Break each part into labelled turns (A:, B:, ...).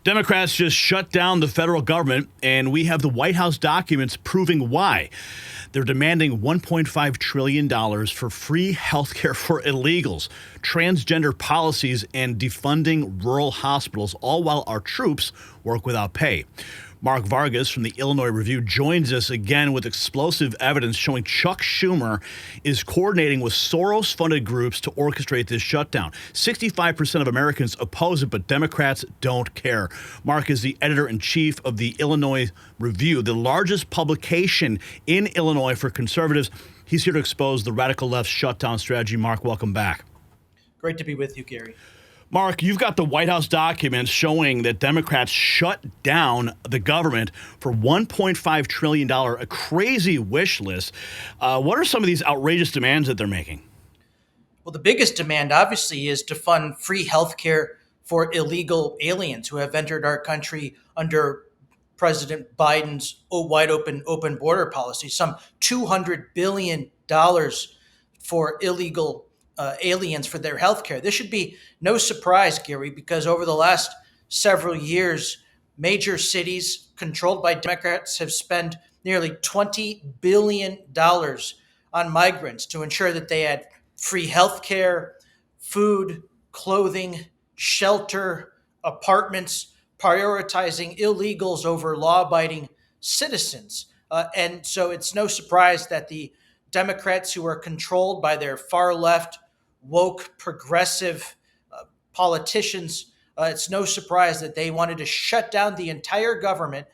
A: Democrats just shut down the federal government, and we have the White House documents proving why. They're demanding $1.5 trillion for free health care for illegals, transgender policies, and defunding rural hospitals, all while our troops work without pay. Mark Vargas from the Illinois Review joins us again with explosive evidence showing Chuck Schumer is coordinating with Soros-funded groups to orchestrate this shutdown. 65% of Americans oppose it, but Democrats don't care. Mark is the editor-in-chief of the Illinois Review, the largest publication in Illinois for conservatives. He's here to expose the radical left's shutdown strategy. Mark, welcome back.
B: Great to be with you, Gary.
A: Mark, you've got the White House documents showing that Democrats shut down the government for $1.5 trillion, a crazy wish list. What are some of these outrageous demands that they're making?
B: Well, the biggest demand, obviously, is to fund free health care for illegal aliens who have entered our country under President Biden's wide open border policy. Some $200 billion for illegal aliens for their health care. This should be no surprise, Gary, because over the last several years, major cities controlled by Democrats have spent nearly $20 billion on migrants to ensure that they had free health care, food, clothing, shelter, apartments, prioritizing illegals over law-abiding citizens. And so it's no surprise that the Democrats, who are controlled by their far-left, woke, progressive politicians, it's no surprise that they wanted to shut down the entire government,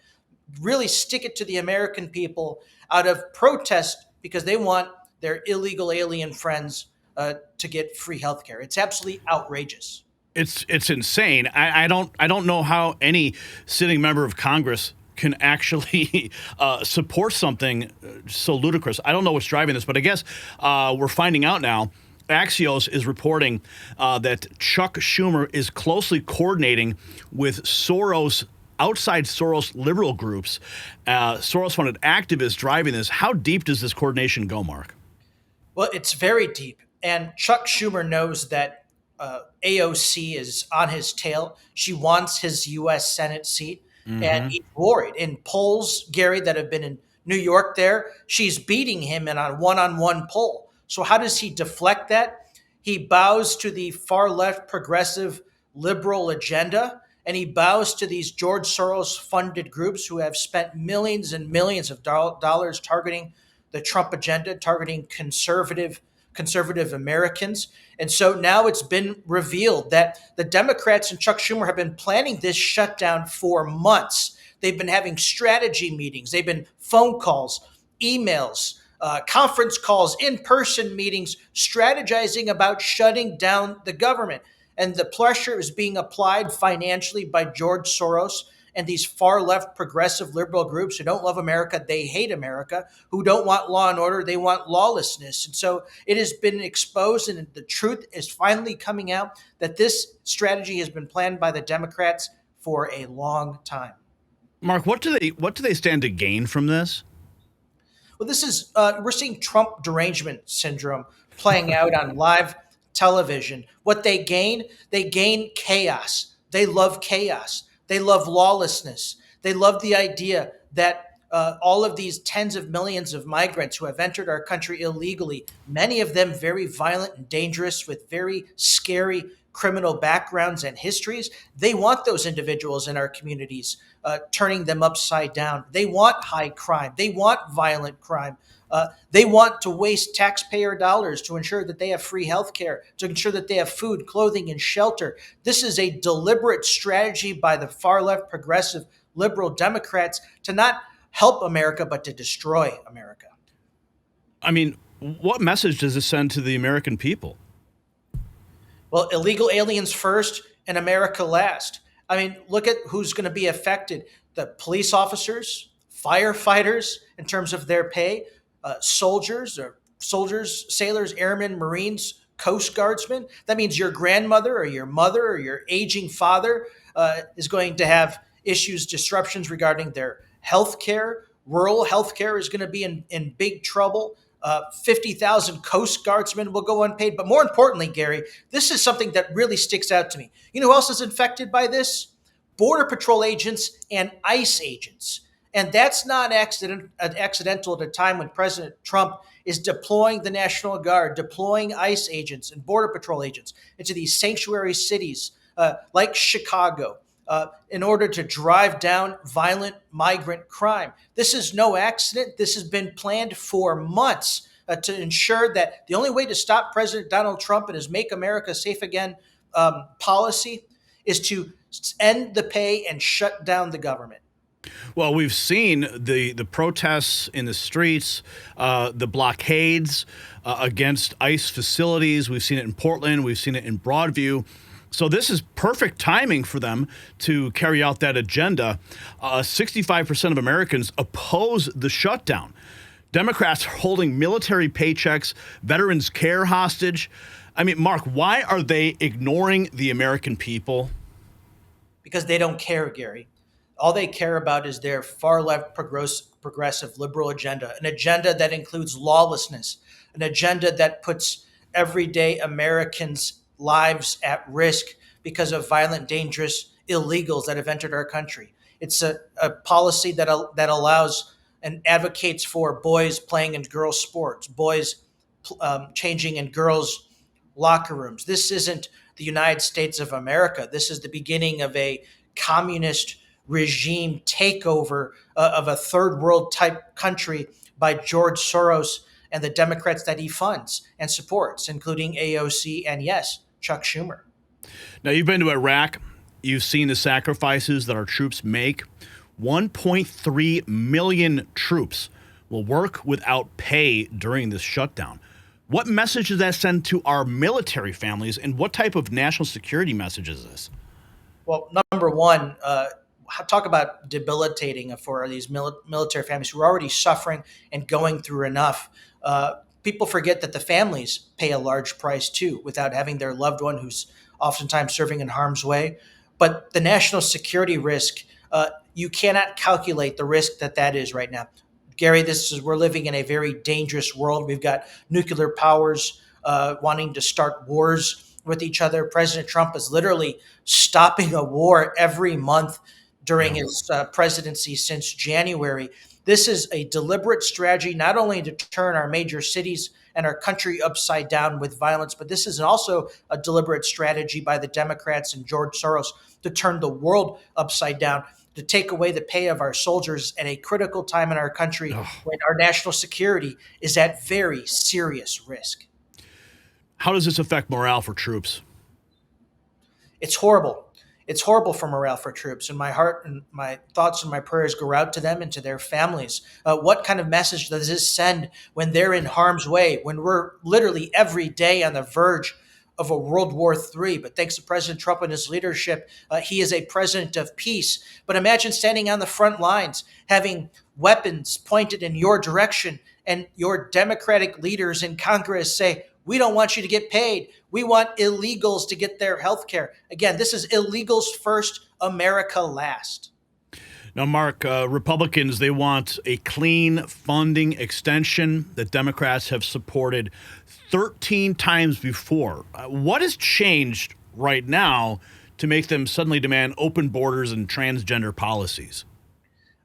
B: really stick it to the American people out of protest because they want their illegal alien friends to get free health care. It's absolutely outrageous.
A: It's insane. I don't know how any sitting member of Congress can actually support something so ludicrous. I don't know what's driving this, but I guess we're finding out now. Axios is reporting that Chuck Schumer is closely coordinating with outside Soros liberal groups, Soros-funded activists driving this. How deep does this coordination go, Mark?
B: Well, it's very deep. And Chuck Schumer knows that AOC is on his tail. She wants his U.S. Senate seat. Mm-hmm. And he's worried. In polls, Gary, that have been in New York there, she's beating him in a one-on-one poll. So how does he deflect that? He bows to the far-left progressive liberal agenda, and he bows to these George Soros-funded groups who have spent millions and millions of dollars targeting the Trump agenda, targeting conservative Americans. And so now it's been revealed that the Democrats and Chuck Schumer have been planning this shutdown for months. They've been having strategy meetings. They've been phone calls, emails, conference calls, in-person meetings, strategizing about shutting down the government. And the pressure is being applied financially by George Soros and these far-left progressive liberal groups who don't love America, they hate America, who don't want law and order, they want lawlessness. And so it has been exposed, and the truth is finally coming out that this strategy has been planned by the Democrats for a long time.
A: Mark, what do they stand to gain from this?
B: Well, this is we're seeing Trump derangement syndrome playing out on live television. What they gain chaos. They love chaos. They love lawlessness. They love the idea that all of these tens of millions of migrants who have entered our country illegally, many of them very violent and dangerous with very scary criminal backgrounds and histories, they want those individuals in our communities, turning them upside down. They want high crime. They want violent crime. They want to waste taxpayer dollars to ensure that they have free health care, to ensure that they have food, clothing, and shelter. This is a deliberate strategy by the far-left progressive liberal Democrats to not help America, but to destroy America.
A: I mean, what message does this send to the American people?
B: Well, illegal aliens first and America last. I mean, look at who's going to be affected. The police officers, firefighters in terms of their pay, soldiers, sailors, airmen, Marines, Coast Guardsmen. That means your grandmother or your mother or your aging father is going to have issues, disruptions regarding their health care. Rural health care is going to be in big trouble. 50,000 Coast Guardsmen will go unpaid. But more importantly, Gary, this is something that really sticks out to me. You know who else is infected by this? Border Patrol agents and ICE agents. And that's not accidental at a time when President Trump is deploying the National Guard, deploying ICE agents and Border Patrol agents into these sanctuary cities like Chicago in order to drive down violent migrant crime. This is no accident. This has been planned for months to ensure that the only way to stop President Donald Trump and his Make America Safe Again policy is to end the pay and shut down the government.
A: Well, we've seen the protests in the streets, the blockades against ICE facilities. We've seen it in Portland. We've seen it in Broadview. So this is perfect timing for them to carry out that agenda. 65% of Americans oppose the shutdown. Democrats are holding military paychecks, veterans care hostage. I mean, Mark, why are they ignoring the American people?
B: Because they don't care, Gary. All they care about is their far left progressive liberal agenda, an agenda that includes lawlessness, an agenda that puts everyday Americans' lives at risk because of violent, dangerous illegals that have entered our country. It's a policy that allows and advocates for boys playing in girls' sports, boys changing in girls' locker rooms. This isn't the United States of America. This is the beginning of a communist regime takeover of a third world type country by George Soros and the Democrats that he funds and supports, including AOC and, yes, Chuck Schumer.
A: Now, you've been to Iraq. You've seen the sacrifices that our troops make. 1.3 million troops will work without pay during this shutdown. What message does that send to our military families, and what type of national security message is this?
B: Well, number one, talk about debilitating for these military families who are already suffering and going through enough. People forget that the families pay a large price too, without having their loved one who's oftentimes serving in harm's way. But the national security risk, you cannot calculate the risk that is right now. Gary, we're living in a very dangerous world. We've got nuclear powers wanting to start wars with each other. President Trump is literally stopping a war every month during his presidency since January. This is a deliberate strategy, not only to turn our major cities and our country upside down with violence, but this is also a deliberate strategy by the Democrats and George Soros to turn the world upside down, to take away the pay of our soldiers at a critical time in our country when our national security is at very serious risk.
A: How does this affect morale for troops?
B: It's horrible. It's horrible for morale for troops, and my heart and my thoughts and my prayers go out to them and to their families. What kind of message does this send when they're in harm's way, when we're literally every day on the verge of a World War III? But thanks to President Trump and his leadership, he is a president of peace. But imagine standing on the front lines, having weapons pointed in your direction, and your Democratic leaders in Congress say, "We don't want you to get paid. We want illegals to get their health care." Again, this is illegals first, America last.
A: Now, Mark, Republicans, they want a clean funding extension that Democrats have supported 13 times before. What has changed right now to make them suddenly demand open borders and transgender policies?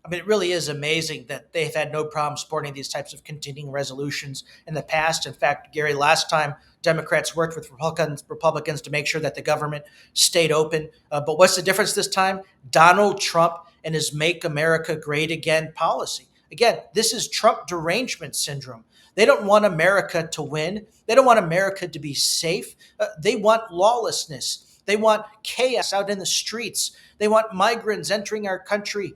B: I mean, it really is amazing that they've had no problem supporting these types of continuing resolutions in the past. In fact, Gary, last time Democrats worked with Republicans to make sure that the government stayed open. But what's the difference this time? Donald Trump and his Make America Great Again policy. Again, this is Trump derangement syndrome. They don't want America to win. They don't want America to be safe. They want lawlessness. They want chaos out in the streets. They want migrants entering our country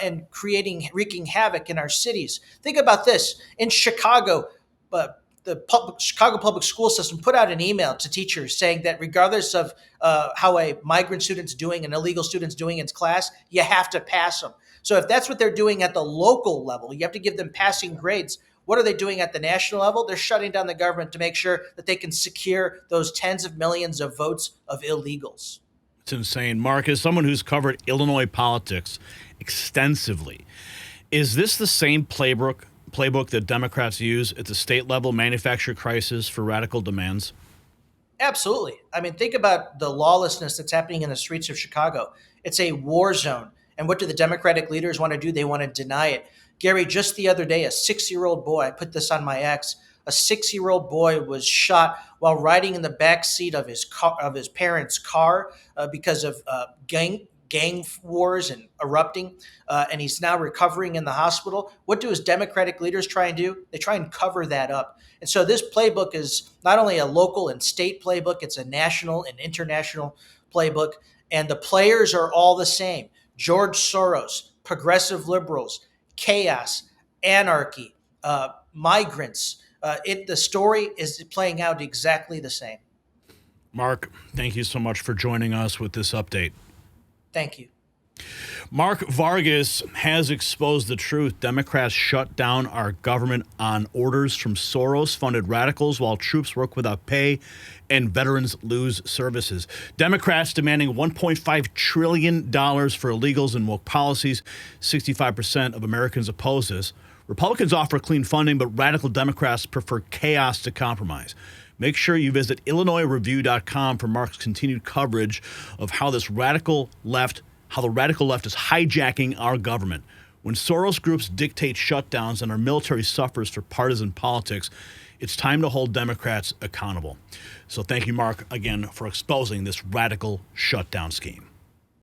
B: and wreaking havoc in our cities. Think about this. In Chicago, Chicago public school system put out an email to teachers saying that regardless of how a migrant student's doing, an illegal student's doing in class, you have to pass them. So if that's what they're doing at the local level, you have to give them passing grades. What are they doing at the national level? They're shutting down the government to make sure that they can secure those tens of millions of votes of illegals.
A: It's insane. Mark, as someone who's covered Illinois politics extensively, is this the same playbook that Democrats use at the state level, manufacture crisis for radical demands?
B: Absolutely. I mean, think about the lawlessness that's happening in the streets of Chicago. It's a war zone. And what do the Democratic leaders want to do? They want to deny it. Gary, just the other day, a 6-year-old boy, I put this on my ex, a 6-year-old boy was shot while riding in the back seat of his car, of his parents' car, because of gang wars and erupting, and he's now recovering in the hospital. What do his Democratic leaders try and do? They try and cover that up. And so this playbook is not only a local and state playbook, it's a national and international playbook. And the players are all the same: George Soros, progressive liberals, chaos, anarchy, migrants. The story is playing out exactly the same.
A: Mark, thank you so much for joining us with this update.
B: Thank you.
A: Mark Vargas has exposed the truth. Democrats shut down our government on orders from Soros-funded radicals while troops work without pay and veterans lose services. Democrats demanding $1.5 trillion for illegals and woke policies. 65% of Americans oppose this. Republicans offer clean funding, but radical Democrats prefer chaos to compromise. Make sure you visit IllinoisReview.com for Mark's continued coverage of how the radical left is hijacking our government. When Soros groups dictate shutdowns and our military suffers for partisan politics, it's time to hold Democrats accountable. So thank you, Mark, again, for exposing this radical shutdown scheme.